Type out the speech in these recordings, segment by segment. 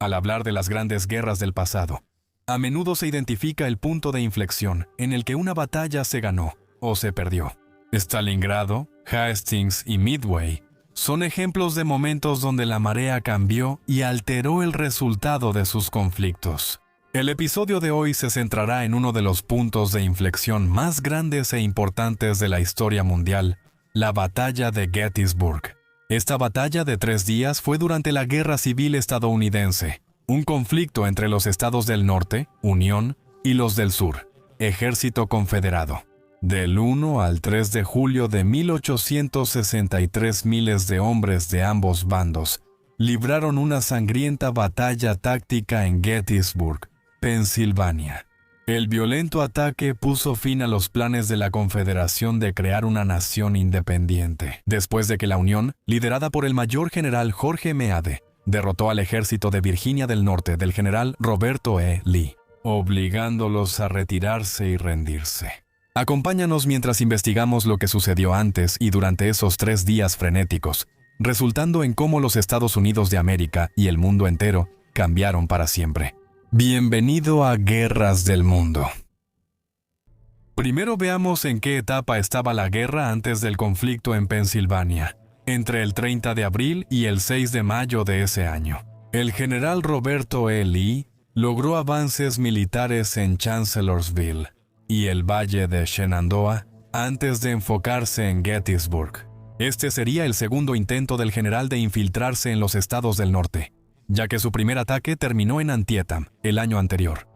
Al hablar de las grandes guerras del pasado, a menudo se identifica el punto de inflexión en el que una batalla se ganó o se perdió. Stalingrado, Hastings y Midway son ejemplos de momentos donde la marea cambió y alteró el resultado de sus conflictos. El episodio de hoy se centrará en uno de los puntos de inflexión más grandes e importantes de la historia mundial, la Batalla de Gettysburg. Esta batalla de 3 días fue durante la Guerra Civil estadounidense, un conflicto entre los estados del norte, Unión, y los del sur, Ejército Confederado. Del 1 al 3 de julio de 1863, miles de hombres de ambos bandos libraron una sangrienta batalla táctica en Gettysburg, Pensilvania. El violento ataque puso fin a los planes de la Confederación de crear una nación independiente, después de que la Unión, liderada por el mayor general Jorge Meade, derrotó al ejército de Virginia del Norte del general Roberto E. Lee, obligándolos a retirarse y rendirse. Acompáñanos mientras investigamos lo que sucedió antes y durante esos 3 días frenéticos, resultando en cómo los Estados Unidos de América y el mundo entero cambiaron para siempre. Bienvenido a Guerras del Mundo. Primero veamos en qué etapa estaba la guerra antes del conflicto en Pensilvania, entre el 30 de abril y el 6 de mayo de ese año. El general Roberto E. Lee logró avances militares en Chancellorsville y el Valle de Shenandoah antes de enfocarse en Gettysburg. Este sería el segundo intento del general de infiltrarse en los estados del norte, ya que su primer ataque terminó en Antietam el año anterior.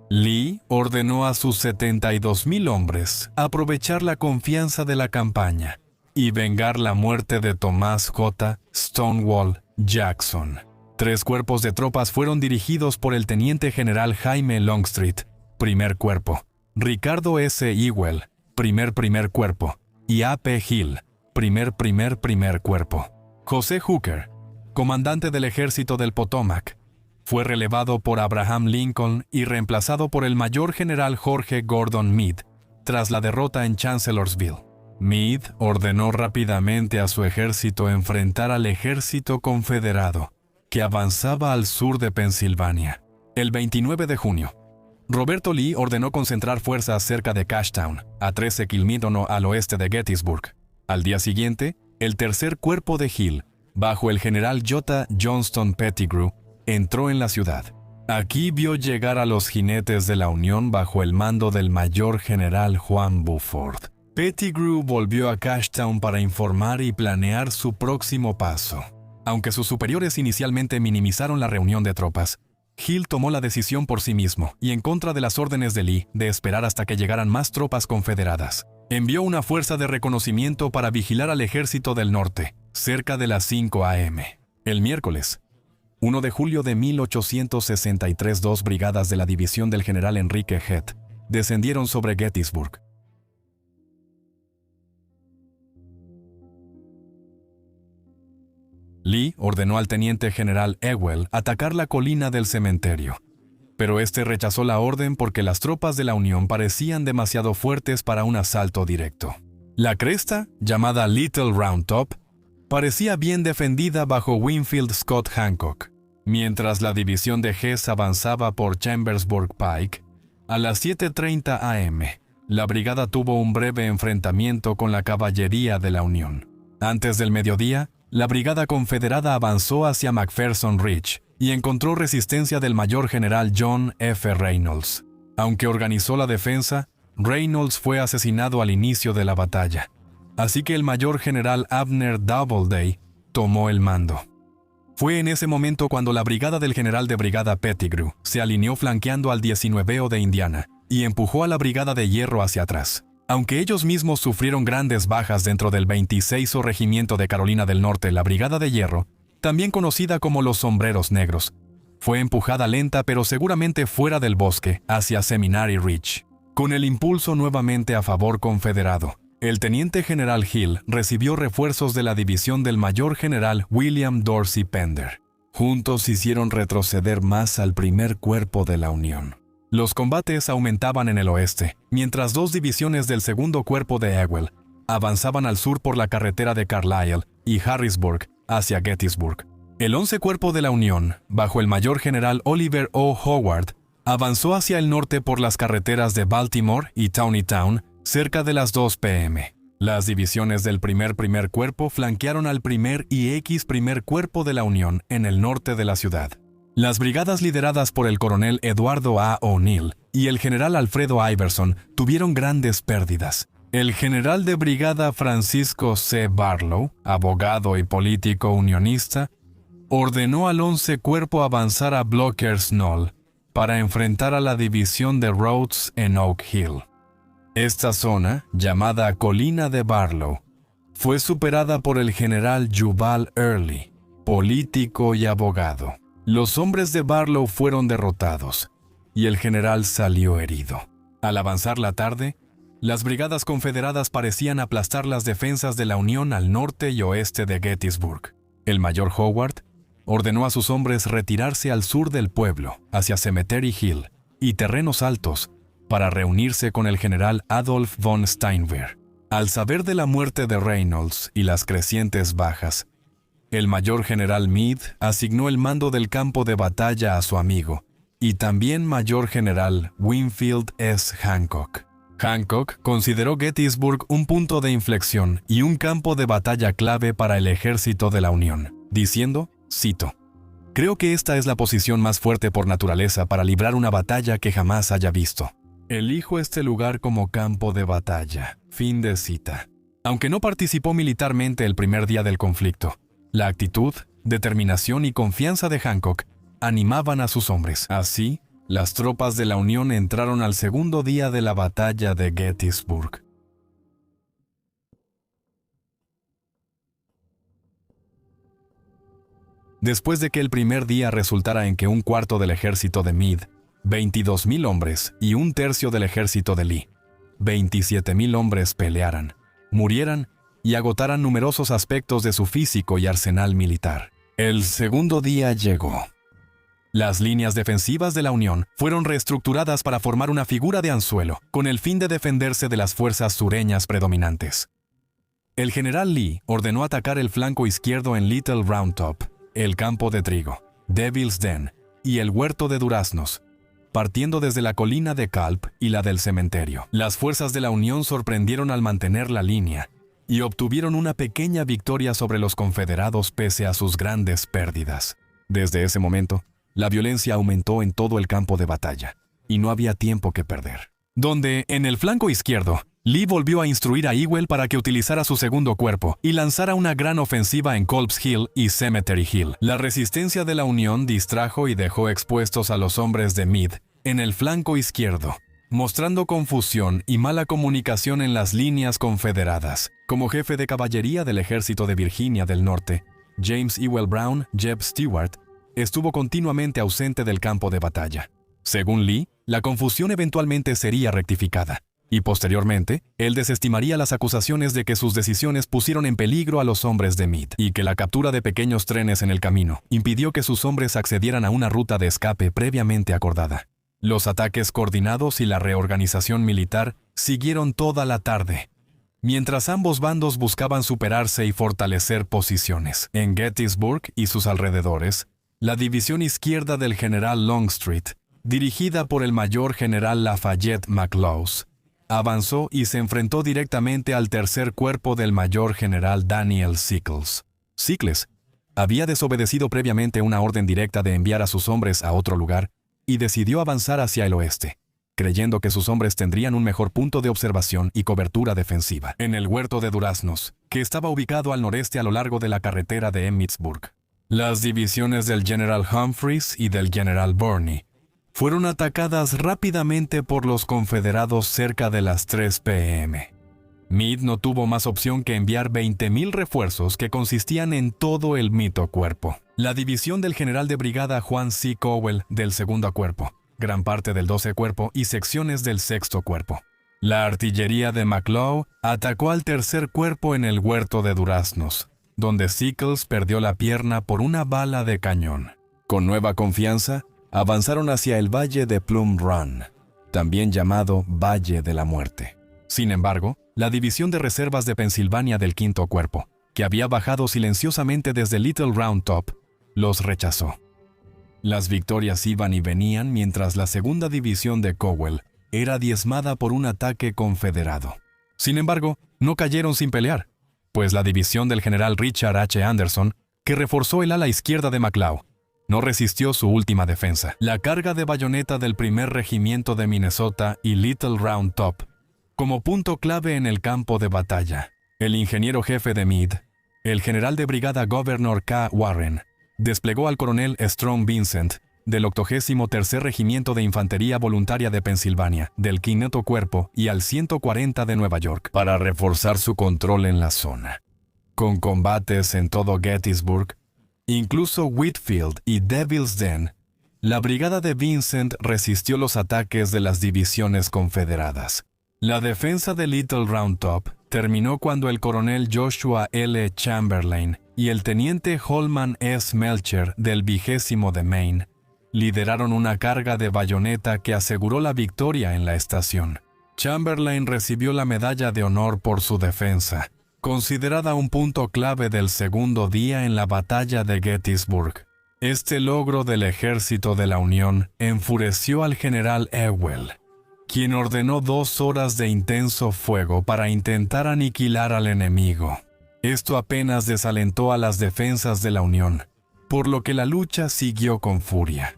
Lee ordenó a sus 72,000 hombres aprovechar la confianza de la campaña y vengar la muerte de Thomas J. Stonewall Jackson. 3 cuerpos de tropas fueron dirigidos por el teniente general Jaime Longstreet, primer cuerpo, Ricardo S. Ewell, primer cuerpo, y A. P. Hill, primer cuerpo. José Hooker, comandante del ejército del Potomac, fue relevado por Abraham Lincoln y reemplazado por el mayor general Jorge Gordon Meade tras la derrota en Chancellorsville. Meade ordenó rápidamente a su ejército enfrentar al ejército confederado, que avanzaba al sur de Pensilvania. El 29 de junio, Roberto Lee ordenó concentrar fuerzas cerca de Cashtown, a 13 kilómetros al oeste de Gettysburg. Al día siguiente, el tercer cuerpo de Hill, bajo el general J. Johnston Pettigrew, entró en la ciudad. Aquí vio llegar a los jinetes de la Unión bajo el mando del mayor general Juan Buford. Pettigrew volvió a Cashtown para informar y planear su próximo paso. Aunque sus superiores inicialmente minimizaron la reunión de tropas, Hill tomó la decisión por sí mismo y en contra de las órdenes de Lee de esperar hasta que llegaran más tropas confederadas. Envió una fuerza de reconocimiento para vigilar al ejército del norte, cerca de las 5 a.m. El miércoles, 1 de julio de 1863, 2 brigadas de la división del general Enrique Head descendieron sobre Gettysburg. Lee ordenó al teniente general Ewell atacar la colina del cementerio, pero este rechazó la orden porque las tropas de la Unión parecían demasiado fuertes para un asalto directo. La cresta, llamada Little Round Top, parecía bien defendida bajo Winfield Scott Hancock. Mientras la división de Hess avanzaba por Chambersburg Pike, a las 7:30 a.m., la brigada tuvo un breve enfrentamiento con la caballería de la Unión. Antes del mediodía, la brigada confederada avanzó hacia McPherson Ridge y encontró resistencia del mayor general John F. Reynolds. Aunque organizó la defensa, Reynolds fue asesinado al inicio de la batalla, así que el mayor general Abner Doubleday tomó el mando. Fue en ese momento cuando la brigada del general de brigada Pettigrew se alineó flanqueando al 19º de Indiana y empujó a la brigada de hierro hacia atrás. Aunque ellos mismos sufrieron grandes bajas dentro del 26º Regimiento de Carolina del Norte, la Brigada de Hierro, también conocida como los Sombreros Negros, fue empujada lenta pero seguramente fuera del bosque hacia Seminary Ridge. Con el impulso nuevamente a favor confederado, el teniente general Hill recibió refuerzos de la división del mayor general William Dorsey Pender. Juntos hicieron retroceder más al primer cuerpo de la Unión. Los combates aumentaban en el oeste, mientras 2 divisiones del segundo cuerpo de Ewell avanzaban al sur por la carretera de Carlisle y Harrisburg hacia Gettysburg. El 11 Cuerpo de la Unión, bajo el mayor general Oliver O. Howard, avanzó hacia el norte por las carreteras de Baltimore y Town cerca de las 2 p.m. Las divisiones del primer Cuerpo flanquearon al primer y X Primer Cuerpo de la Unión en el norte de la ciudad. Las brigadas lideradas por el coronel Eduardo A. O'Neill y el general Alfredo Iverson tuvieron grandes pérdidas. El general de brigada Francisco C. Barlow, abogado y político unionista, ordenó al 11 Cuerpo avanzar a Blockers Knoll para enfrentar a la división de Rhodes en Oak Hill. Esta zona, llamada Colina de Barlow, fue superada por el general Jubal Early, político y abogado. Los hombres de Barlow fueron derrotados y el general salió herido. Al avanzar la tarde, las brigadas confederadas parecían aplastar las defensas de la Unión al norte y oeste de Gettysburg. El mayor Howard ordenó a sus hombres retirarse al sur del pueblo, hacia Cemetery Hill y terrenos altos, para reunirse con el general Adolf von Steinwehr. Al saber de la muerte de Reynolds y las crecientes bajas, el mayor general Meade asignó el mando del campo de batalla a su amigo, y también mayor general Winfield S. Hancock. Hancock consideró Gettysburg un punto de inflexión y un campo de batalla clave para el ejército de la Unión, diciendo, cito, «Creo que esta es la posición más fuerte por naturaleza para librar una batalla que jamás haya visto. Elijo este lugar como campo de batalla». Fin de cita. Aunque no participó militarmente el primer día del conflicto, la actitud, determinación y confianza de Hancock animaban a sus hombres. Así, las tropas de la Unión entraron al segundo día de la batalla de Gettysburg. Después de que el primer día resultara en que un cuarto del ejército de Meade, 22,000 hombres, y un tercio del ejército de Lee, 27,000 hombres, pelearan, murieran y agotaran numerosos aspectos de su físico y arsenal militar. El segundo día llegó. Las líneas defensivas de la Unión fueron reestructuradas para formar una figura de anzuelo, con el fin de defenderse de las fuerzas sureñas predominantes. El general Lee ordenó atacar el flanco izquierdo en Little Round Top, el campo de trigo, Devil's Den y el huerto de duraznos, partiendo desde la colina de Culp y la del cementerio. Las fuerzas de la Unión sorprendieron al mantener la línea y obtuvieron una pequeña victoria sobre los confederados pese a sus grandes pérdidas. Desde ese momento, la violencia aumentó en todo el campo de batalla, y no había tiempo que perder. Donde, en el flanco izquierdo, Lee volvió a instruir a Ewell para que utilizara su segundo cuerpo y lanzara una gran ofensiva en Culp's Hill y Cemetery Hill. La resistencia de la Unión distrajo y dejó expuestos a los hombres de Meade en el flanco izquierdo, mostrando confusión y mala comunicación en las líneas confederadas. Como jefe de caballería del ejército de Virginia del Norte, James Ewell Brown, Jeb Stuart, estuvo continuamente ausente del campo de batalla. Según Lee, la confusión eventualmente sería rectificada, y posteriormente, él desestimaría las acusaciones de que sus decisiones pusieron en peligro a los hombres de Meade, y que la captura de pequeños trenes en el camino impidió que sus hombres accedieran a una ruta de escape previamente acordada. Los ataques coordinados y la reorganización militar siguieron toda la tarde, mientras ambos bandos buscaban superarse y fortalecer posiciones. En Gettysburg y sus alrededores, la división izquierda del general Longstreet, dirigida por el mayor general Lafayette McLaws, avanzó y se enfrentó directamente al tercer cuerpo del mayor general Daniel Sickles. Sickles había desobedecido previamente una orden directa de enviar a sus hombres a otro lugar y decidió avanzar hacia el oeste, creyendo que sus hombres tendrían un mejor punto de observación y cobertura defensiva en el huerto de duraznos, que estaba ubicado al noreste a lo largo de la carretera de Emmitsburg. Las divisiones del general Humphreys y del general Birney fueron atacadas rápidamente por los confederados cerca de las 3 p.m. Meade no tuvo más opción que enviar 20,000 refuerzos que consistían en todo el mito cuerpo. La división del general de brigada Juan C. Cowell del segundo cuerpo, gran parte del 12 cuerpo y secciones del sexto cuerpo. La artillería de McLaw atacó al tercer cuerpo en el huerto de duraznos, donde Sickles perdió la pierna por una bala de cañón. Con nueva confianza, avanzaron hacia el Valle de Plum Run, también llamado Valle de la Muerte. Sin embargo, la división de reservas de Pensilvania del quinto cuerpo, que había bajado silenciosamente desde Little Round Top, los rechazó. Las victorias iban y venían mientras la segunda división de Cowell era diezmada por un ataque confederado. Sin embargo, no cayeron sin pelear, pues la división del general Richard H. Anderson, que reforzó el ala izquierda de McLeod, no resistió su última defensa. La carga de bayoneta del primer regimiento de Minnesota y Little Round Top, como punto clave en el campo de batalla. El ingeniero jefe de Meade, el general de brigada Governor K. Warren, desplegó al coronel Strong Vincent del 83º Regimiento de Infantería Voluntaria de Pensilvania, del 5º Cuerpo y al 140 de Nueva York para reforzar su control en la zona. Con combates en todo Gettysburg, incluso Whitfield y Devil's Den, la brigada de Vincent resistió los ataques de las divisiones confederadas. La defensa de Little Round Top terminó cuando el coronel Joshua L. Chamberlain y el teniente Holman S. Melcher del 20º de Maine lideraron una carga de bayoneta que aseguró la victoria en la estación. Chamberlain recibió la medalla de honor por su defensa, considerada un punto clave del segundo día en la batalla de Gettysburg. Este logro del ejército de la Unión enfureció al general Ewell, quien ordenó 2 horas de intenso fuego para intentar aniquilar al enemigo. Esto apenas desalentó a las defensas de la Unión, por lo que la lucha siguió con furia.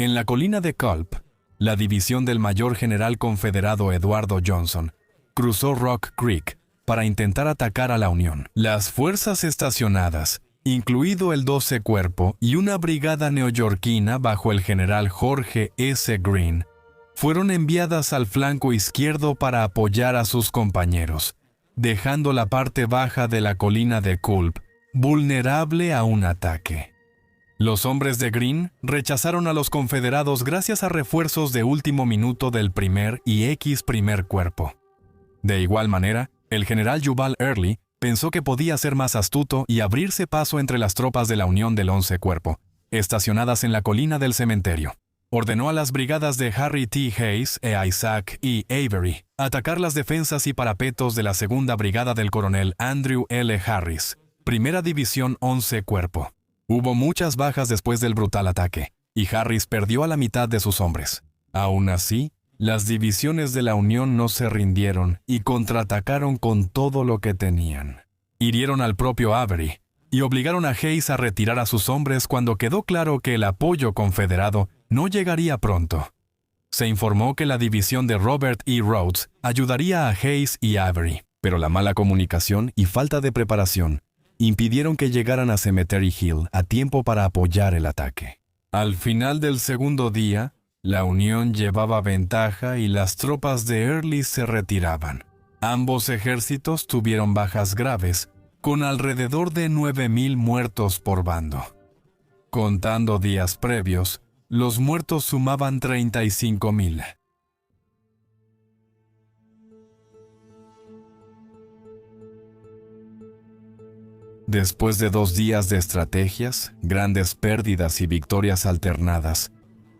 En la colina de Culp, la división del mayor general confederado Eduardo Johnson cruzó Rock Creek para intentar atacar a la Unión. Las fuerzas estacionadas, incluido el 12 Cuerpo y una brigada neoyorquina bajo el general Jorge S. Greene, fueron enviadas al flanco izquierdo para apoyar a sus compañeros, dejando la parte baja de la colina de Culp vulnerable a un ataque. Los hombres de Greene rechazaron a los confederados gracias a refuerzos de último minuto del primer y primer Cuerpo. De igual manera, el general Jubal Early pensó que podía ser más astuto y abrirse paso entre las tropas de la Unión del 11 Cuerpo, estacionadas en la colina del cementerio. Ordenó a las brigadas de Harry T. Hayes e Isaac E. Avery atacar las defensas y parapetos de la segunda brigada del coronel Andrew L. Harris, primera división 11 Cuerpo. Hubo muchas bajas después del brutal ataque, y Harris perdió a la mitad de sus hombres. Aún así, las divisiones de la Unión no se rindieron y contraatacaron con todo lo que tenían. Hirieron al propio Avery y obligaron a Hayes a retirar a sus hombres cuando quedó claro que el apoyo confederado no llegaría pronto. Se informó que la división de Robert E. Rhodes ayudaría a Hayes y Avery, pero la mala comunicación y falta de preparación impidieron que llegaran a Cemetery Hill a tiempo para apoyar el ataque. Al final del segundo día, la Unión llevaba ventaja y las tropas de Early se retiraban. Ambos ejércitos tuvieron bajas graves, con alrededor de 9,000 muertos por bando. Contando días previos, los muertos sumaban 35,000. Después de 2 días de estrategias, grandes pérdidas y victorias alternadas,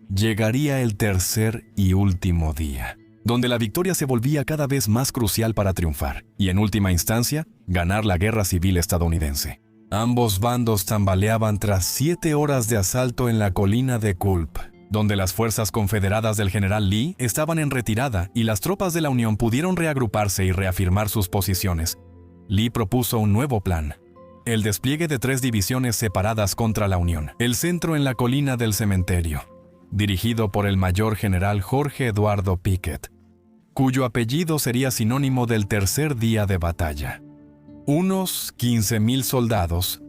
llegaría el tercer y último día, donde la victoria se volvía cada vez más crucial para triunfar y, en última instancia, ganar la guerra civil estadounidense. Ambos bandos tambaleaban tras 7 horas de asalto en la colina de Culp, donde las fuerzas confederadas del general Lee estaban en retirada y las tropas de la Unión pudieron reagruparse y reafirmar sus posiciones. Lee propuso un nuevo plan: el despliegue de 3 divisiones separadas contra la Unión. El centro en la colina del cementerio, dirigido por el mayor general Jorge Eduardo Pickett, cuyo apellido sería sinónimo del tercer día de batalla. Unos 15,000 soldados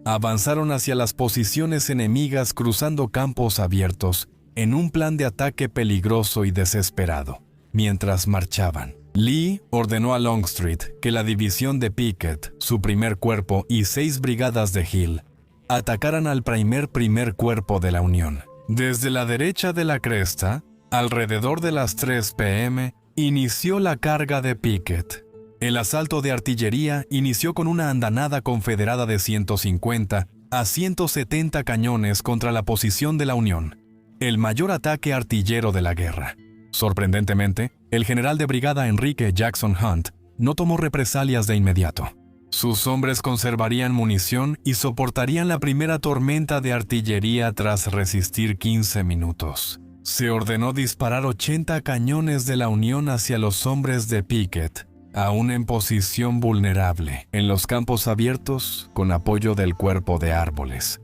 avanzaron hacia las posiciones enemigas cruzando campos abiertos en un plan de ataque peligroso y desesperado. Mientras marchaban, Lee ordenó a Longstreet que la división de Pickett, su primer cuerpo y 6 brigadas de Hill atacaran al primer cuerpo de la Unión. Desde la derecha de la cresta, alrededor de las 3 p.m., inició la carga de Pickett. El asalto de artillería inició con una andanada confederada de 150 a 170 cañones contra la posición de la Unión, el mayor ataque artillero de la guerra. Sorprendentemente, el general de brigada Enrique Jackson Hunt no tomó represalias de inmediato. Sus hombres conservarían munición y soportarían la primera tormenta de artillería tras resistir 15 minutos. Se ordenó disparar 80 cañones de la Unión hacia los hombres de Pickett, aún en posición vulnerable, en los campos abiertos con apoyo del cuerpo de árboles.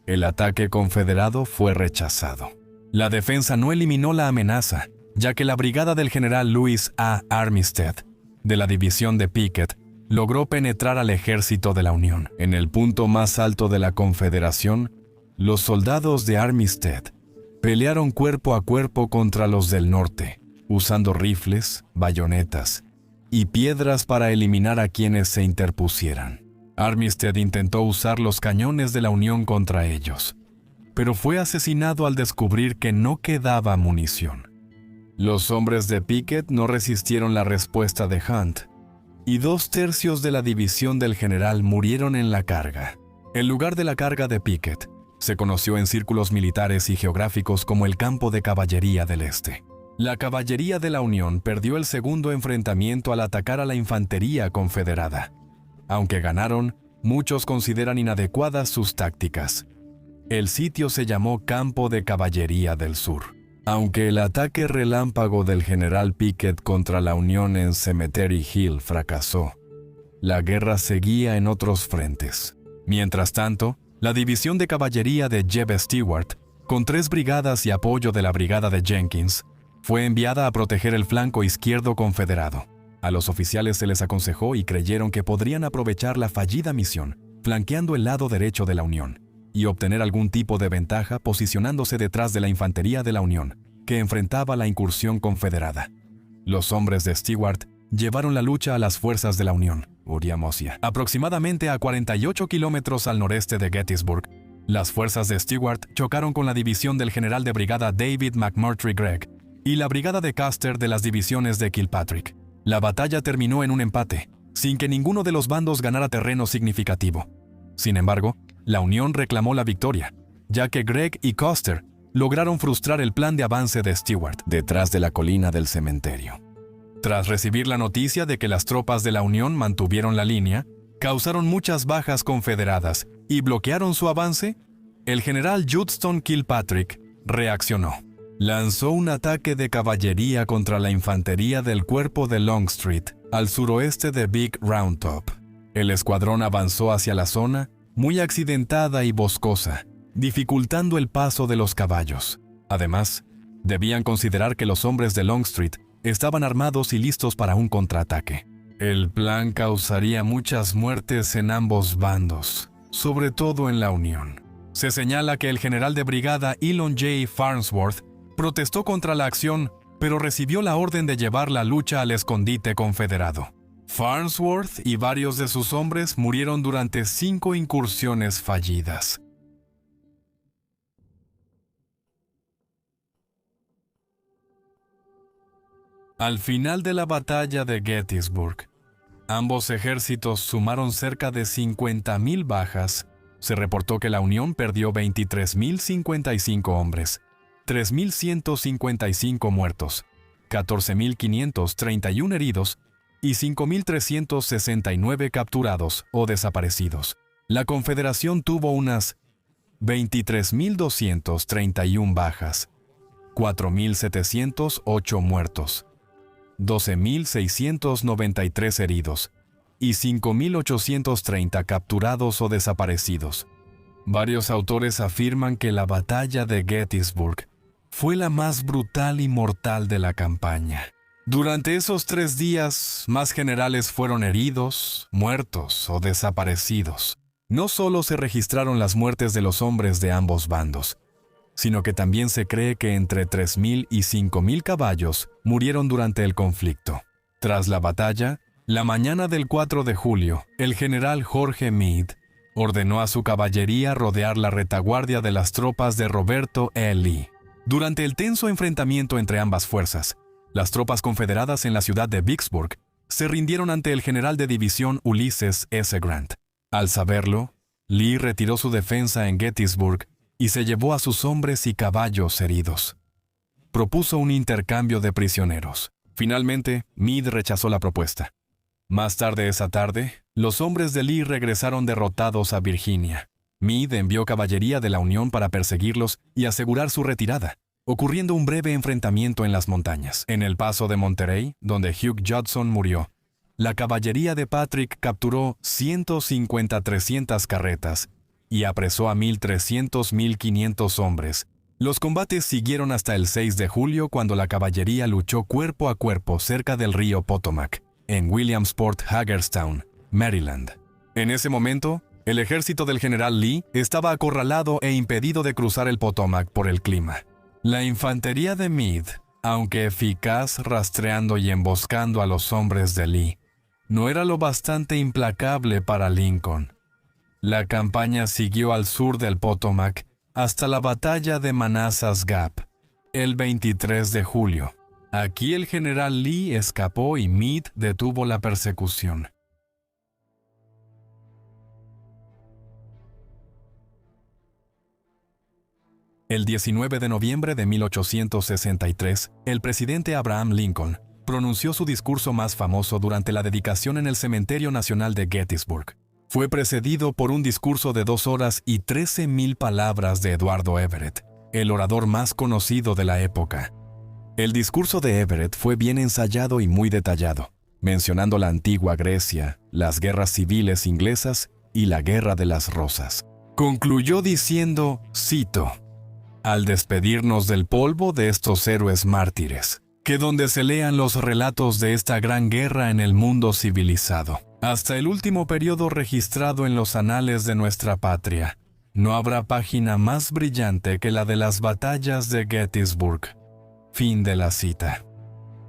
El ataque confederado fue rechazado. La defensa no eliminó la amenaza, ya que la brigada del general Louis A. Armistead, de la división de Pickett, logró penetrar al ejército de la Unión. En el punto más alto de la Confederación, los soldados de Armistead pelearon cuerpo a cuerpo contra los del norte, usando rifles, bayonetas y piedras para eliminar a quienes se interpusieran. Armistead intentó usar los cañones de la Unión contra ellos, pero fue asesinado al descubrir que no quedaba munición. Los hombres de Pickett no resistieron la respuesta de Hunt, y 2/3 de la división del general murieron en la carga. El lugar de la carga de Pickett se conoció en círculos militares y geográficos como el Campo de Caballería del Este. La caballería de la Unión perdió el segundo enfrentamiento al atacar a la infantería confederada. Aunque ganaron, muchos consideran inadecuadas sus tácticas. El sitio se llamó Campo de Caballería del Sur. Aunque el ataque relámpago del general Pickett contra la Unión en Cemetery Hill fracasó, la guerra seguía en otros frentes. Mientras tanto, la división de caballería de Jeb Stuart, con 3 brigadas y apoyo de la brigada de Jenkins, fue enviada a proteger el flanco izquierdo confederado. A los oficiales se les aconsejó y creyeron que podrían aprovechar la fallida misión, flanqueando el lado derecho de la Unión, y obtener algún tipo de ventaja posicionándose detrás de la infantería de la Unión, que enfrentaba la incursión confederada. Los hombres de Stuart llevaron la lucha a las fuerzas de la Unión, Uriamosia. Aproximadamente a 48 kilómetros al noreste de Gettysburg, las fuerzas de Stuart chocaron con la división del general de brigada David McMurtry Gregg y la brigada de Custer de las divisiones de Kilpatrick. La batalla terminó en un empate, sin que ninguno de los bandos ganara terreno significativo. Sin embargo, la Unión reclamó la victoria, ya que Gregg y Custer lograron frustrar el plan de avance de Stuart detrás de la colina del cementerio. Tras recibir la noticia de que las tropas de la Unión mantuvieron la línea, causaron muchas bajas confederadas y bloquearon su avance, el general Judson Kilpatrick reaccionó. Lanzó un ataque de caballería contra la infantería del cuerpo de Longstreet, al suroeste de Big Round Top. El escuadrón avanzó hacia la zona, muy accidentada y boscosa, dificultando el paso de los caballos. Además, debían considerar que los hombres de Longstreet estaban armados y listos para un contraataque. El plan causaría muchas muertes en ambos bandos, sobre todo en la Unión. Se señala que el general de brigada Elon J. Farnsworth protestó contra la acción, pero recibió la orden de llevar la lucha al escondite confederado. Farnsworth y varios de sus hombres murieron durante 5 incursiones fallidas. Al final de la batalla de Gettysburg, ambos ejércitos sumaron cerca de 50,000 bajas. Se reportó que la Unión perdió 23,055 hombres, 3,155 muertos, 14,531 heridos y 5,369 capturados o desaparecidos. La Confederación tuvo unas 23,231 bajas, 4,708 muertos, 12,693 heridos y 5,830 capturados o desaparecidos. Varios autores afirman que la batalla de Gettysburg fue la más brutal y mortal de la campaña. Durante esos 3 días, más generales fueron heridos, muertos o desaparecidos. No solo se registraron las muertes de los hombres de ambos bandos, sino que también se cree que entre 3,000 y 5,000 caballos murieron durante el conflicto. Tras la batalla, la mañana del 4 de julio, el general Jorge Meade ordenó a su caballería rodear la retaguardia de las tropas de Roberto E. Lee. Durante el tenso enfrentamiento entre ambas fuerzas, las tropas confederadas en la ciudad de Vicksburg se rindieron ante el general de división Ulysses S. Grant. Al saberlo, Lee retiró su defensa en Gettysburg y se llevó a sus hombres y caballos heridos. Propuso un intercambio de prisioneros. Finalmente, Meade rechazó la propuesta. Más tarde esa tarde, los hombres de Lee regresaron derrotados a Virginia. Meade envió caballería de la Unión para perseguirlos y asegurar su retirada, ocurriendo un breve enfrentamiento en las montañas. En el paso de Monterey, donde Hugh Judson murió, la caballería de Patrick capturó 150-300 carretas y apresó a 1,300-1,500 hombres. Los combates siguieron hasta el 6 de julio, cuando la caballería luchó cuerpo a cuerpo cerca del río Potomac, en Williamsport, Hagerstown, Maryland. En ese momento, el ejército del general Lee estaba acorralado e impedido de cruzar el Potomac por el clima. La infantería de Meade, aunque eficaz rastreando y emboscando a los hombres de Lee, no era lo bastante implacable para Lincoln. La campaña siguió al sur del Potomac hasta la batalla de Manassas Gap, el 23 de julio. Aquí el general Lee escapó y Meade detuvo la persecución. El 19 de noviembre de 1863, el presidente Abraham Lincoln pronunció su discurso más famoso durante la dedicación en el Cementerio Nacional de Gettysburg. Fue precedido por un discurso de 2 horas y 13,000 palabras de Eduardo Everett, el orador más conocido de la época. El discurso de Everett fue bien ensayado y muy detallado, mencionando la antigua Grecia, las guerras civiles inglesas y la Guerra de las Rosas. Concluyó diciendo, cito: «Al despedirnos del polvo de estos héroes mártires, que donde se lean los relatos de esta gran guerra en el mundo civilizado, hasta el último periodo registrado en los anales de nuestra patria, no habrá página más brillante que la de las batallas de Gettysburg». Fin de la cita.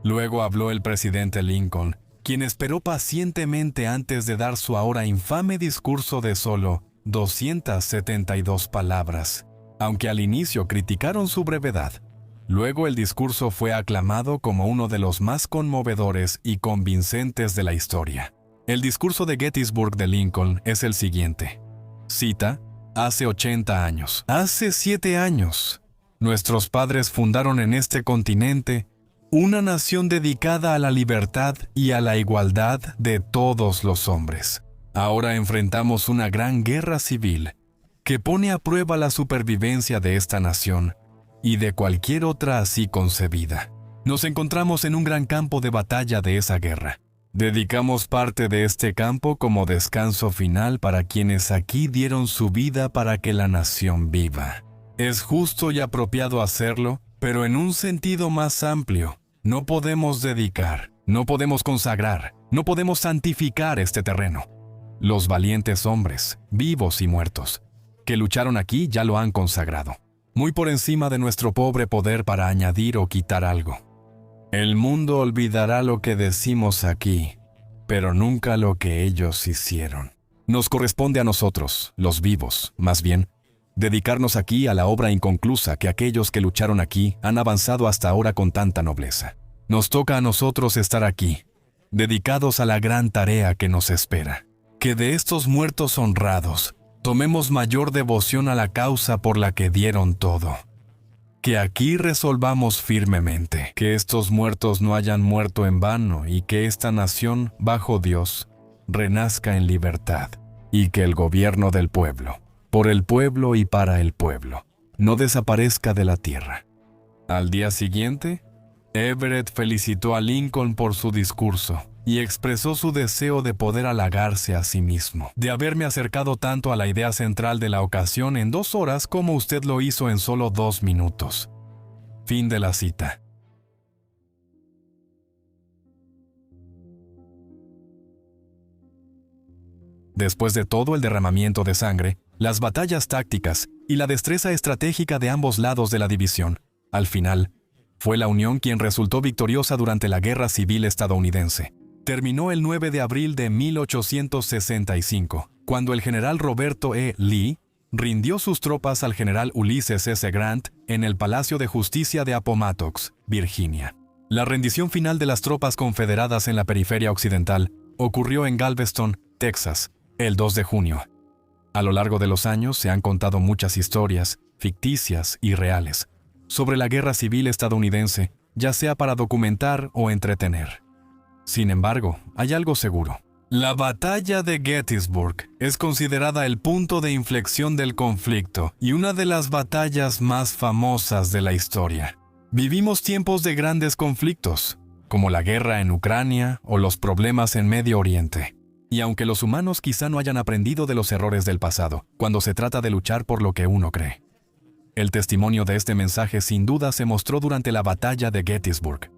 Luego habló el presidente Lincoln, quien esperó pacientemente antes de dar su ahora infame discurso de solo 272 palabras. Aunque al inicio criticaron su brevedad, luego el discurso fue aclamado como uno de los más conmovedores y convincentes de la historia. El discurso de Gettysburg de Lincoln es el siguiente. Cita: «Hace 80 años, hace 7 años, nuestros padres fundaron en este continente una nación dedicada a la libertad y a la igualdad de todos los hombres. Ahora enfrentamos una gran guerra civil que pone a prueba la supervivencia de esta nación y de cualquier otra así concebida. Nos encontramos en un gran campo de batalla de esa guerra. Dedicamos parte de este campo como descanso final para quienes aquí dieron su vida para que la nación viva. Es justo y apropiado hacerlo, pero en un sentido más amplio. No podemos dedicar, no podemos consagrar, no podemos santificar este terreno. Los valientes hombres, vivos y muertos, que lucharon aquí ya lo han consagrado, muy por encima de nuestro pobre poder para añadir o quitar algo. El mundo olvidará lo que decimos aquí, pero nunca lo que ellos hicieron. Nos corresponde a nosotros, los vivos, más bien, dedicarnos aquí a la obra inconclusa que aquellos que lucharon aquí han avanzado hasta ahora con tanta nobleza. Nos toca a nosotros estar aquí, dedicados a la gran tarea que nos espera. Que de estos muertos honrados tomemos mayor devoción a la causa por la que dieron todo. Que aquí resolvamos firmemente que estos muertos no hayan muerto en vano y que esta nación, bajo Dios, renazca en libertad, y que el gobierno del pueblo, por el pueblo y para el pueblo, no desaparezca de la tierra». Al día siguiente, Everett felicitó a Lincoln por su discurso y expresó su deseo de poder halagarse a sí mismo, de haberme acercado tanto a la idea central de la ocasión en 2 horas como usted lo hizo en solo 2 minutos. Fin de la cita. Después de todo el derramamiento de sangre, las batallas tácticas y la destreza estratégica de ambos lados de la división, al final, fue la Unión quien resultó victoriosa durante la Guerra Civil estadounidense. Terminó el 9 de abril de 1865, cuando el general Roberto E. Lee rindió sus tropas al general Ulysses S. Grant en el Palacio de Justicia de Appomattox, Virginia. La rendición final de las tropas confederadas en la periferia occidental ocurrió en Galveston, Texas, el 2 de junio. A lo largo de los años se han contado muchas historias, ficticias y reales, sobre la Guerra Civil estadounidense, ya sea para documentar o entretener. Sin embargo, hay algo seguro. La batalla de Gettysburg es considerada el punto de inflexión del conflicto y una de las batallas más famosas de la historia. Vivimos tiempos de grandes conflictos, como la guerra en Ucrania o los problemas en Medio Oriente. Y aunque los humanos quizá no hayan aprendido de los errores del pasado, cuando se trata de luchar por lo que uno cree. El testimonio de este mensaje sin duda se mostró durante la batalla de Gettysburg.